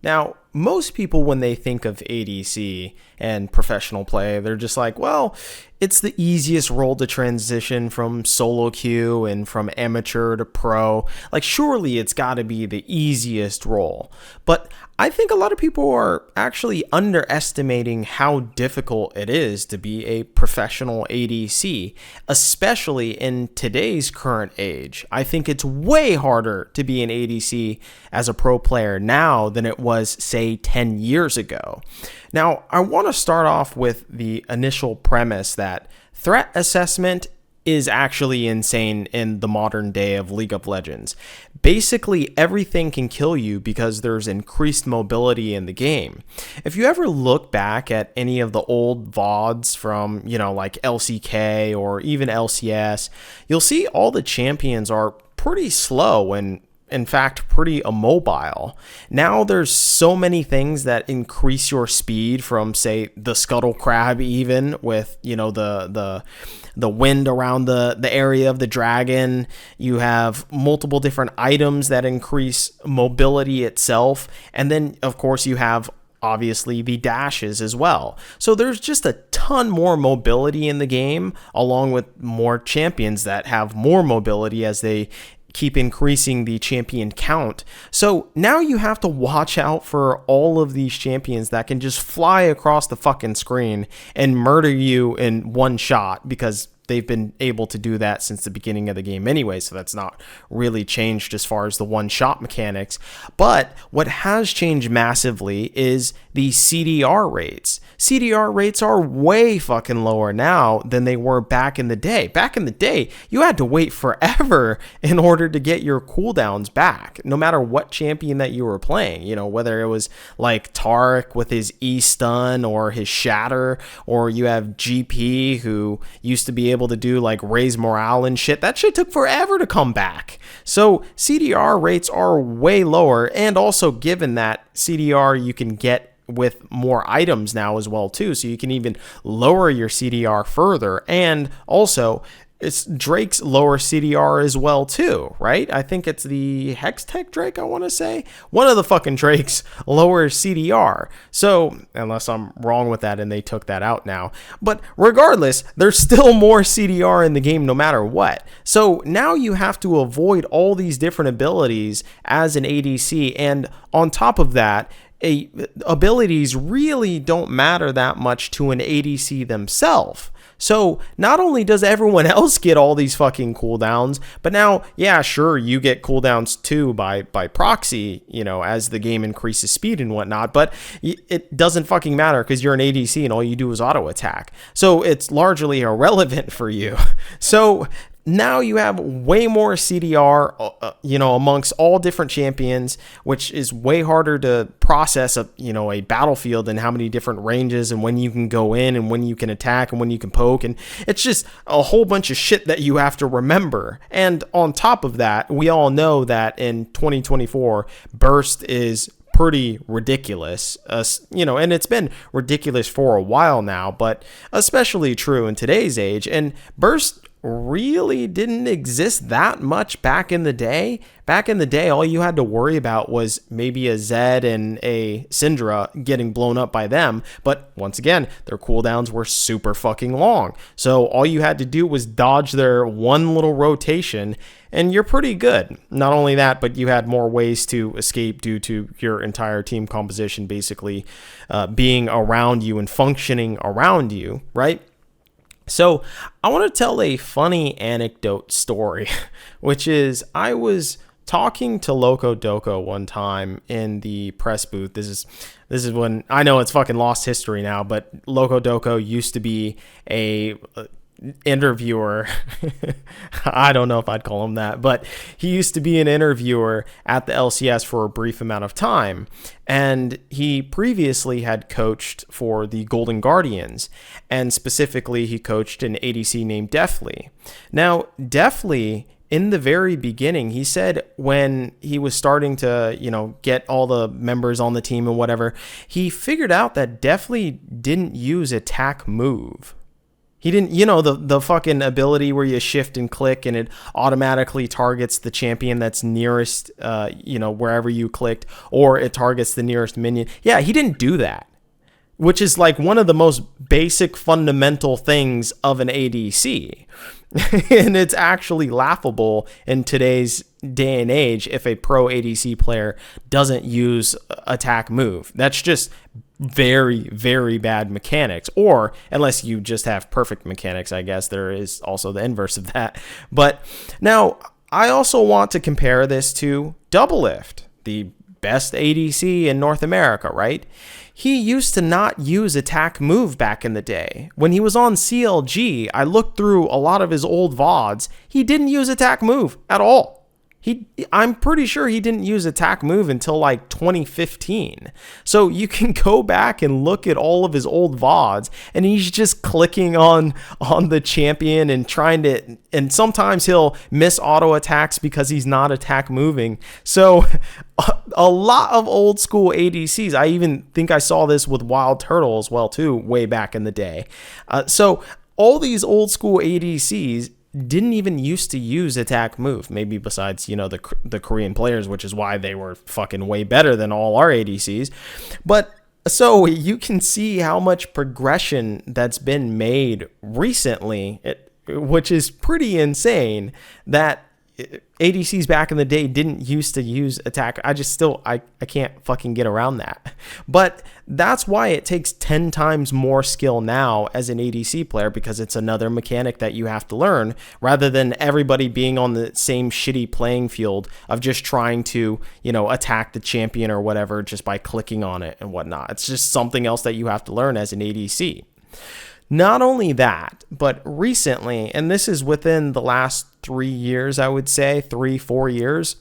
Now, most people, when they think of ADC and professional play, they're just like, well, it's the easiest role to transition from solo queue and from amateur to pro. Like, surely it's got to be the easiest role. But I think a lot of people are actually underestimating how difficult it is to be a professional ADC, especially in today's current age. I think it's way harder to be an ADC as a pro player now than it was, say, 10 years ago. Now, I want to start off with the initial premise that threat assessment is actually insane in the modern day of League of Legends. Basically, everything can kill you because there's increased mobility in the game. If you ever look back at any of the old VODs from, like LCK or even LCS, you'll see all the champions are pretty slow and in fact pretty immobile. Now there's so many things that increase your speed, from say the scuttle crab, even with the wind around the area of the dragon. You have multiple different items that increase mobility itself, and then of course you have obviously the dashes as well. So there's just a ton more mobility in the game, along with more champions that have more mobility as they keep increasing the champion count. So now you have to watch out for all of these champions that can just fly across the fucking screen and murder you in one shot, because they've been able to do that since the beginning of the game anyway, so that's not really changed as far as the one-shot mechanics. But what has changed massively is the CDR rates. CDR rates are way fucking lower now than they were back in the day. Back in the day, you had to wait forever in order to get your cooldowns back, no matter what champion that you were playing. Whether it was like Taric with his E-stun or his Shatter, or you have GP who used to be able to do like raise morale and shit. That shit took forever to come back. So CDR rates are way lower, and also given that CDR you can get with more items now as well too, so you can even lower your CDR further. And also it's Drake's lower CDR as well too, right? I think it's the Hextech Drake, I want to say. One of the fucking Drakes lower CDR. So, unless I'm wrong with that and they took that out now. But regardless, there's still more CDR in the game no matter what. So now you have to avoid all these different abilities as an ADC. And on top of that, abilities really don't matter that much to an ADC themselves. So not only does everyone else get all these fucking cooldowns, but now, yeah, sure, you get cooldowns too by proxy, as the game increases speed and whatnot, but it doesn't fucking matter because you're an ADC and all you do is auto attack. So it's largely irrelevant for you. So now you have way more CDR, amongst all different champions, which is way harder to process a battlefield and how many different ranges and when you can go in and when you can attack and when you can poke. And it's just a whole bunch of shit that you have to remember. And on top of that, we all know that in 2024, burst is pretty ridiculous, and it's been ridiculous for a while now, but especially true in today's age. And burst really didn't exist that much back in the day. Back in the day, all you had to worry about was maybe a Zed and a Syndra getting blown up by them. But once again, their cooldowns were super fucking long. So all you had to do was dodge their one little rotation and you're pretty good. Not only that, but you had more ways to escape due to your entire team composition basically being around you and functioning around you, right? So I want to tell a funny anecdote story, which is I was talking to Loco Doco one time in the press booth. This is when, I know it's fucking lost history now, but Loco Doco used to be a interviewer. I don't know if I'd call him that, but he used to be an interviewer at the LCS for a brief amount of time, and he previously had coached for the Golden Guardians, and specifically he coached an ADC named Deathly. Now Deathly, in the very beginning, he said when he was starting to, get all the members on the team and whatever, he figured out that Deathly didn't use attack move. He didn't, the fucking ability where you shift and click and it automatically targets the champion that's nearest, wherever you clicked, or it targets the nearest minion. Yeah, he didn't do that, which is like one of the most basic fundamental things of an ADC. And it's actually laughable in today's day and age if a pro ADC player doesn't use attack move. That's just very, very bad mechanics. Or unless you just have perfect mechanics, I guess there is also the inverse of that. But now I also want to compare this to Doublelift, the best ADC in North America, right? He used to not use attack move back in the day. When he was on CLG, I looked through a lot of his old VODs. He didn't use attack move at all. I'm pretty sure he didn't use attack move until like 2015. So you can go back and look at all of his old VODs, and he's just clicking on the champion and trying to, and sometimes he'll miss auto attacks because he's not attack moving. So a lot of old school ADCs, I even think I saw this with Wild Turtle as well too, way back in the day. So all these old school ADCs didn't even used to use attack move, maybe besides, the Korean players, which is why they were fucking way better than all our ADCs. But so you can see how much progression that's been made recently, which is pretty insane, that ADCs back in the day didn't used to use attack. I can't fucking get around that. But that's why it takes 10 times more skill now as an ADC player, because it's another mechanic that you have to learn, rather than everybody being on the same shitty playing field of just trying to, attack the champion or whatever just by clicking on it and whatnot. It's just something else that you have to learn as an ADC. Not only that, but recently, and this is within the last 3 years, I would say 3-4 years,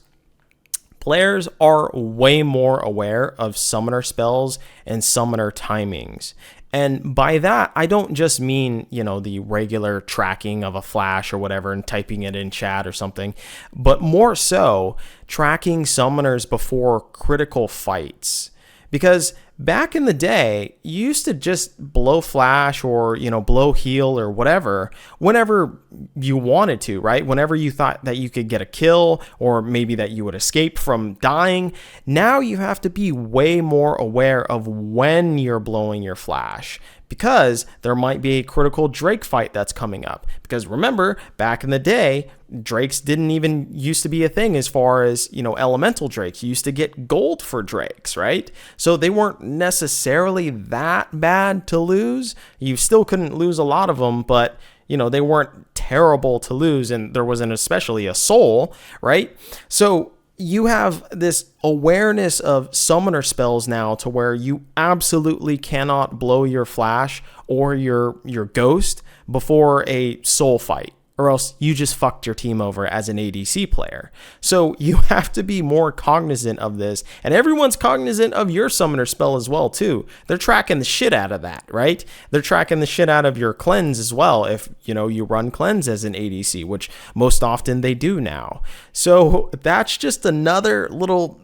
players are way more aware of summoner spells and summoner timings. And by that, I don't just mean, the regular tracking of a flash or whatever and typing it in chat or something, but more so tracking summoners before critical fights. Because back in the day, you used to just blow flash or, blow heal or whatever whenever you wanted to, right? Whenever you thought that you could get a kill or maybe that you would escape from dying. Now you have to be way more aware of when you're blowing your flash, because there might be a critical Drake fight that's coming up. Because remember, back in the day, Drakes didn't even used to be a thing as far as, elemental Drakes. You used to get gold for Drakes, right? So they weren't necessarily that bad to lose. You still couldn't lose a lot of them, but, they weren't terrible to lose. And there wasn't especially a soul, right? So you have this awareness of summoner spells now to where you absolutely cannot blow your flash or your ghost before a soul fight, or else you just fucked your team over as an ADC player. So you have to be more cognizant of this, and everyone's cognizant of your summoner spell as well too. They're tracking the shit out of that, right? They're tracking the shit out of your cleanse as well if, you run cleanse as an ADC, which most often they do now. So that's just another little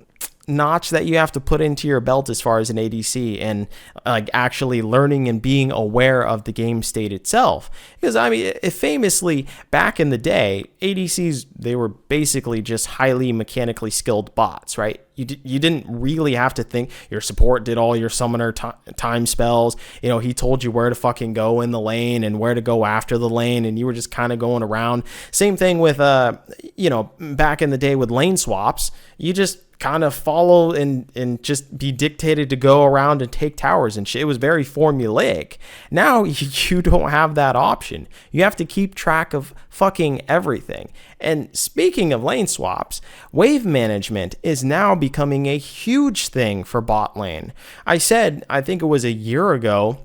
notch that you have to put into your belt as far as an ADC, and like actually learning and being aware of the game state itself. Because famously back in the day, ADCs, they were basically just highly mechanically skilled bots, right? You didn't really have to think. Your support did all your summoner time spells. He told you where to fucking go in the lane and where to go after the lane, and you were just kind of going around. Same thing with back in the day with lane swaps. You just kind of follow and just be dictated to go around and take towers and shit. It was very formulaic. Now you don't have that option. You have to keep track of fucking everything. And speaking of lane swaps, wave management is now becoming a huge thing for bot lane. I think it was a year ago,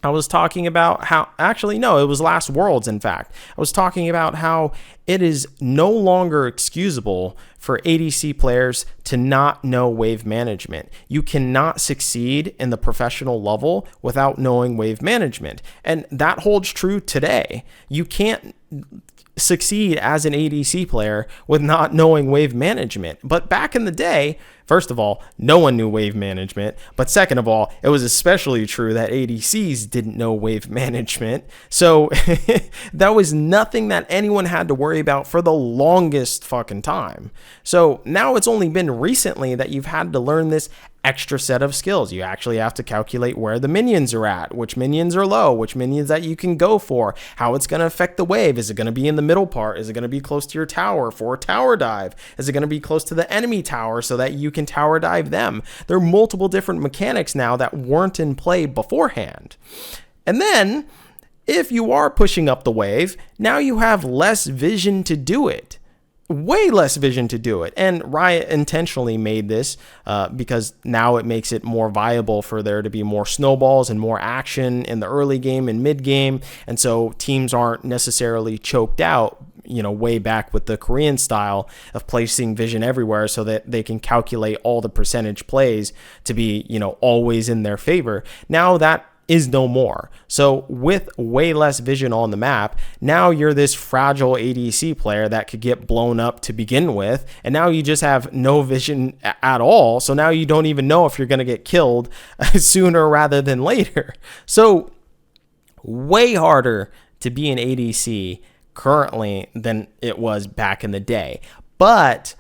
I was talking about how, actually, no, it was last Worlds, in fact. I was talking about how it is no longer excusable for ADC players to not know wave management. You cannot succeed in the professional level without knowing wave management. And that holds true today. You can't succeed as an ADC player with not knowing wave management. But back in the day, First of all, no one knew wave management. But second of all, it was especially true that ADCs didn't know wave management. So that was nothing that anyone had to worry about for the longest fucking time. So now it's only been recently that you've had to learn this extra set of skills. You actually have to calculate where the minions are at, which minions are low, which minions that you can go for, how it's going to affect the wave. Is it going to be in the middle part? Is it going to be close to your tower for a tower dive? Is it going to be close to the enemy tower so that you can tower dive them? There are multiple different mechanics now that weren't in play beforehand. And then if you are pushing up the wave, now you have less vision to do it. Way less vision to do it. And Riot intentionally made this because now it makes it more viable for there to be more snowballs and more action in the early game and mid game. And so teams aren't necessarily choked out, way back with the Korean style of placing vision everywhere so that they can calculate all the percentage plays to be, always in their favor. Now that is no more. So with way less vision on the map, now you're this fragile ADC player that could get blown up to begin with, and now you just have no vision at all. So now you don't even know if you're going to get killed sooner rather than later. So way harder to be an ADC currently than it was back in the day. But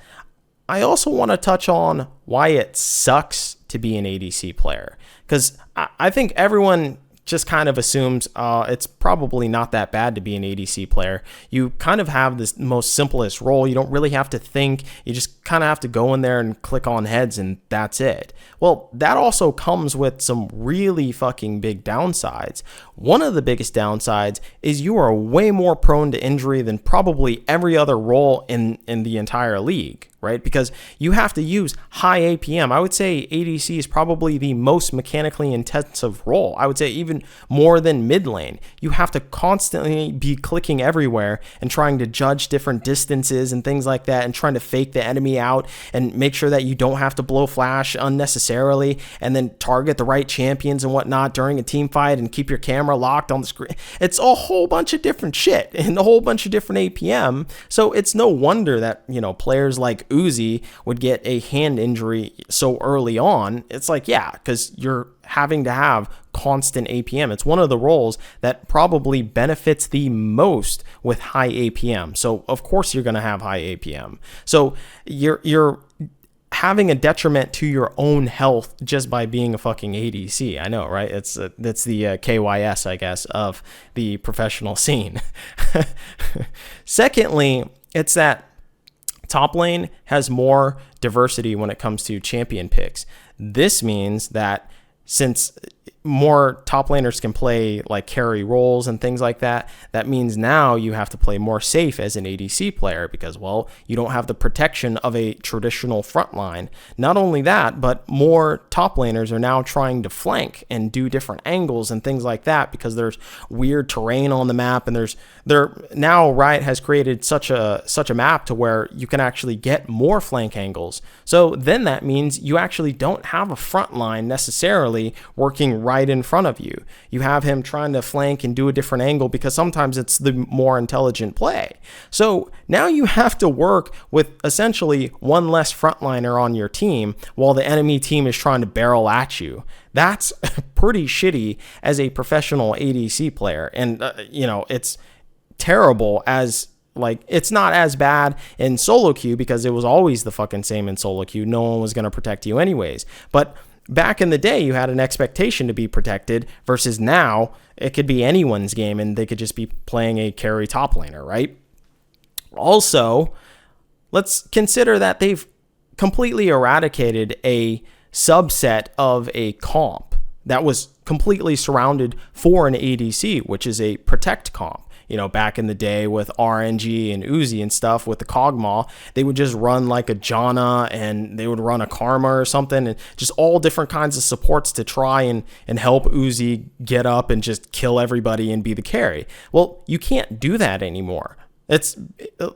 I also want to touch on why it sucks to be an ADC player, because I think everyone just kind of assumes it's probably not that bad to be an ADC player. You kind of have this most simplest role. You don't really have to think. You just kind of have to go in there and click on heads and that's it. Well, that also comes with some really fucking big downsides. One of the biggest downsides is you are way more prone to injury than probably every other role in the entire league, right? Because you have to use high APM. I would say ADC is probably the most mechanically intensive role. I would say even more than mid lane. You have to constantly be clicking everywhere and trying to judge different distances and things like that and trying to fake the enemy out and make sure that you don't have to blow flash unnecessarily and then target the right champions and whatnot during a team fight and keep your camera locked on the screen. It's a whole bunch of different shit and a whole bunch of different APM. So it's no wonder that, players like Uzi would get a hand injury so early on. It's like, yeah, because you're having to have constant APM. It's one of the roles that probably benefits the most with high APM. So of course you're going to have high APM. So you're having a detriment to your own health just by being a fucking ADC. I know, right? That's the KYS, I guess, of the professional scene. Secondly, it's that top lane has more diversity when it comes to champion picks. This means that since more top laners can play like carry roles and things like that, that means now you have to play more safe as an ADC player because, well, you don't have the protection of a traditional front line. Not only that, but more top laners are now trying to flank and do different angles and things like that because there's weird terrain on the map, and now Riot has created such a map to where you can actually get more flank angles. So then that means you actually don't have a front line necessarily working right in front of you. You have him trying to flank and do a different angle because sometimes it's the more intelligent play. So now you have to work with essentially one less frontliner on your team while the enemy team is trying to barrel at you. That's pretty shitty as a professional ADC player. And, it's terrible as it's not as bad in solo queue because it was always the fucking same in solo queue. No one was going to protect you anyways. But back in the day, you had an expectation to be protected versus now it could be anyone's game and they could just be playing a carry top laner, right? Also, let's consider that they've completely eradicated a subset of a comp that was completely surrounded for an ADC, which is a protect comp. Back in the day with RNG and Uzi and stuff with the Kog'Maw, they would just run like a Janna and they would run a Karma or something, and just all different kinds of supports to try and help Uzi get up and just kill everybody and be the carry. Well, you can't do that anymore. It's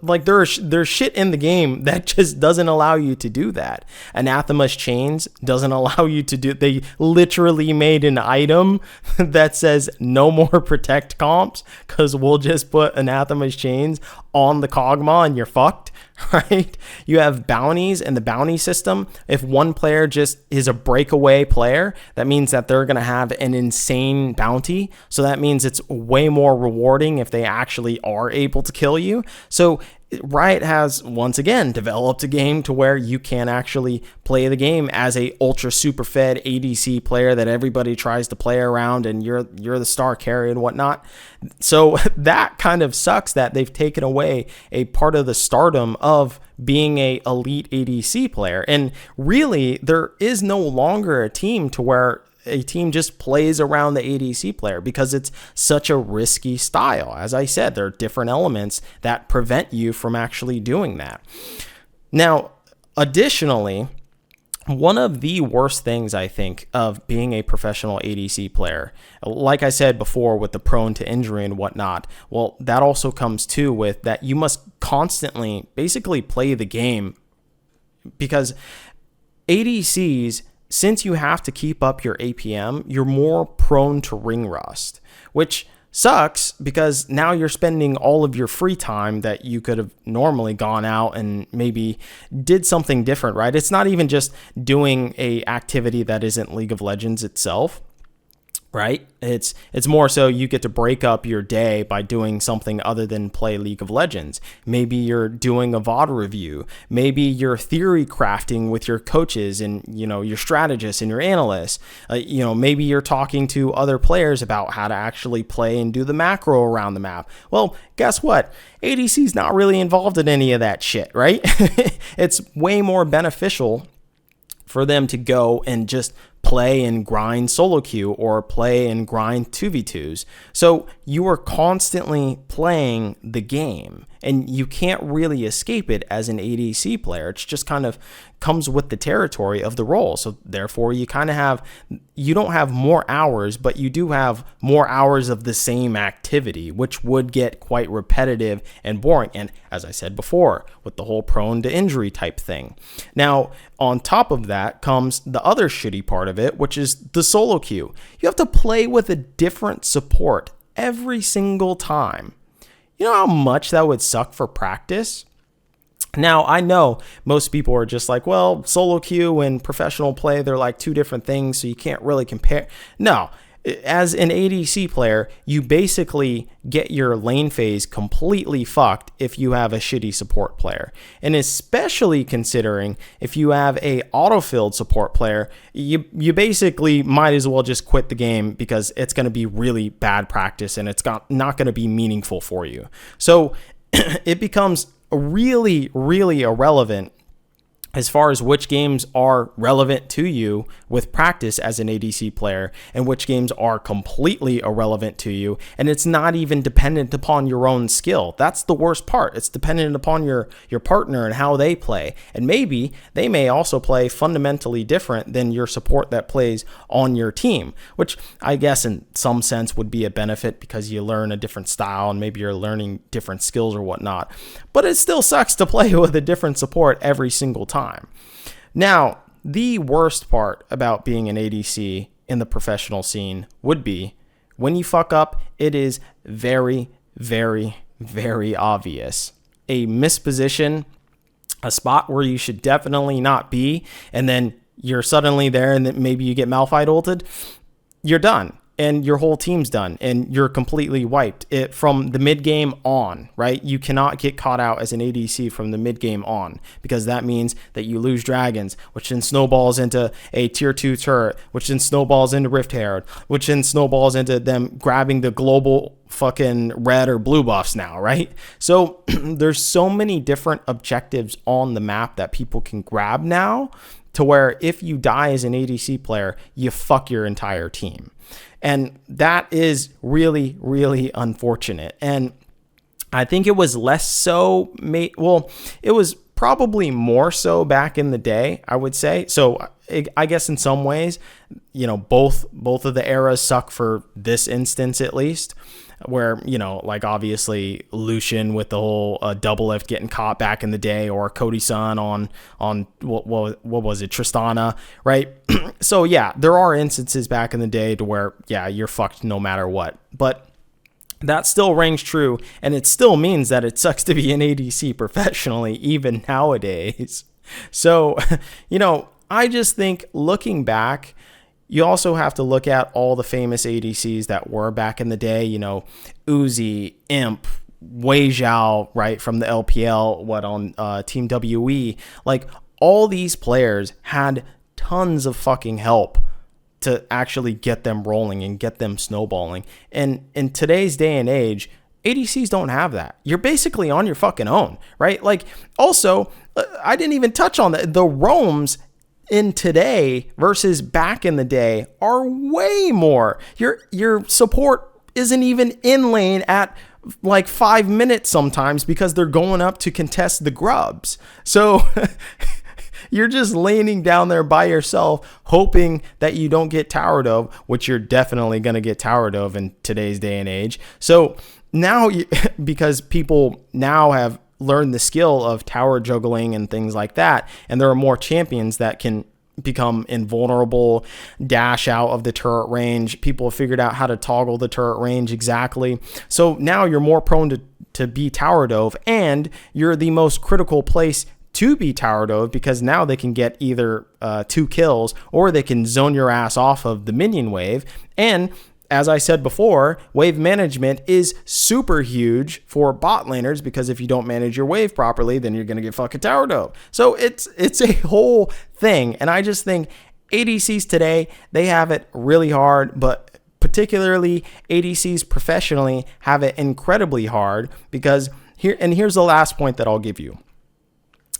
like there's shit in the game that just doesn't allow you to do that. Anathema's Chains doesn't allow you to do. They literally made an item that says no more protect comps because we'll just put Anathema's Chains on the Kog'Maw and you're fucked, right? You have bounties and the bounty system. If one player just is a breakaway player, that means that they're going to have an insane bounty. So that means it's way more rewarding if they actually are able to kill you. So Riot has once again developed a game to where you can actually play the game as a ultra super fed ADC player that everybody tries to play around, and you're the star carry and whatnot. So that kind of sucks that they've taken away a part of the stardom of being a elite ADC player. And really, there is no longer a team to where a team just plays around the ADC player because it's such a risky style. As I said, there are different elements that prevent you from actually doing that. Now, additionally, one of the worst things I think of being a professional ADC player, like I said before with the prone to injury and whatnot, well, that also comes too with that you must constantly basically play the game, because ADCs, since you have to keep up your APM, you're more prone to ring rust, which sucks because now you're spending all of your free time that you could have normally gone out and maybe did something different, right? It's not even just doing a activity that isn't League of Legends itself, right? It's more so you get to break up your day by doing something other than play League of Legends. Maybe you're doing a VOD review. Maybe you're theory crafting with your coaches and, your strategists and your analysts. Maybe you're talking to other players about how to actually play and do the macro around the map. Well, guess what? ADC's not really involved in any of that shit, right? It's way more beneficial for them to go and just play and grind solo queue or play and grind 2v2s. So you are constantly playing the game and you can't really escape it as an ADC player. It's just kind of comes with the territory of the role. So therefore you don't have more hours, but you do have more hours of the same activity, which would get quite repetitive and boring. And as I said before, with the whole prone to injury type thing. Now, on top of that comes the other shitty part of it, which is the solo queue. You have to play with a different support every single time. You know how much that would suck for practice? Now, I know most people are just like, well, solo queue and professional play, they're like two different things, so you can't really compare. No, as an ADC player, you basically get your lane phase completely fucked if you have a shitty support player. And especially considering if you have a autofilled support player, you basically might as well just quit the game because it's going to be really bad practice and it's not going to be meaningful for you. So it becomes really, really irrelevant as far as which games are relevant to you with practice as an ADC player and which games are completely irrelevant to you. And it's not even dependent upon your own skill. That's the worst part. It's dependent upon your partner and how they play. And maybe they may also play fundamentally different than your support that plays on your team, which I guess in some sense would be a benefit because you learn a different style and maybe you're learning different skills or whatnot. But it still sucks to play with a different support every single time. Now, the worst part about being an ADC in the professional scene would be when you fuck up, it is very, very, very obvious. A misposition, a spot where you should definitely not be, and then you're suddenly there and then maybe you get Malphite ulted, you're done. And your whole team's done, and you're completely wiped from the mid game on, right? You cannot get caught out as an ADC from the mid game on, because that means that you lose dragons, which then snowballs into a tier 2 turret, which then snowballs into Rift Herald, which then snowballs into them grabbing the global fucking red or blue buffs now, right? So there's so many different objectives on the map that people can grab now, to where if you die as an ADC player, you fuck your entire team. And that is really, really unfortunate. And I think it was less so, it was probably more so back in the day, I would say. So I guess in some ways, both of the eras suck for this instance at least, where, like obviously Lucian with the whole double lift getting caught back in the day, or Cody Sun on what was it, Tristana, right? So yeah, there are instances back in the day to where, yeah, you're fucked no matter what. But that still rings true, and it still means that it sucks to be an ADC professionally, even nowadays. So, I just think looking back, you also have to look at all the famous ADCs that were back in the day, Uzi, Imp, Wei Zhao, right, from the LPL, on Team WE. Like, all these players had tons of fucking help to actually get them rolling and get them snowballing. And in today's day and age, ADCs don't have that. You're basically on your fucking own, right? Like, also, I didn't even touch on that. The roams in today versus back in the day are way more. Your support isn't even in lane at like 5 minutes sometimes because they're going up to contest the grubs. So you're just leaning down there by yourself, hoping that you don't get towered of, which you're definitely going to get towered of in today's day and age. So now, because people now have learned the skill of tower juggling and things like that, and there are more champions that can become invulnerable, dash out of the turret range. People have figured out how to toggle the turret range exactly. So now you're more prone to be towered of, and you're the most critical place to be towered of, because now they can get either 2 kills or they can zone your ass off of the minion wave. And as I said before, wave management is super huge for bot laners, because if you don't manage your wave properly, then you're going to get fucking towered of. So it's a whole thing. And I just think ADCs today, they have it really hard, but particularly ADCs professionally have it incredibly hard, because here's the last point that I'll give you.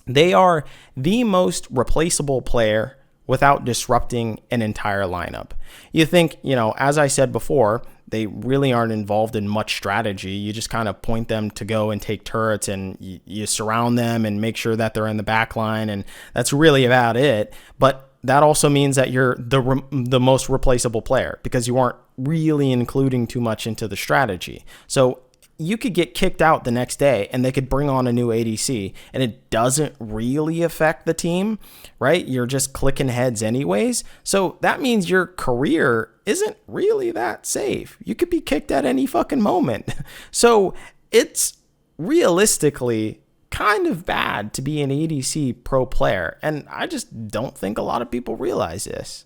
They are the most replaceable player without disrupting an entire lineup. You think, as I said before, they really aren't involved in much strategy. You just kind of point them to go and take turrets, and you surround them and make sure that they're in the back line, and that's really about it. But that also means that you're the most replaceable player, because you aren't really including too much into the strategy. So you could get kicked out the next day and they could bring on a new ADC, and it doesn't really affect the team, right? You're just clicking heads anyways. So that means your career isn't really that safe. You could be kicked at any fucking moment. So it's realistically kind of bad to be an ADC pro player. And I just don't think a lot of people realize this.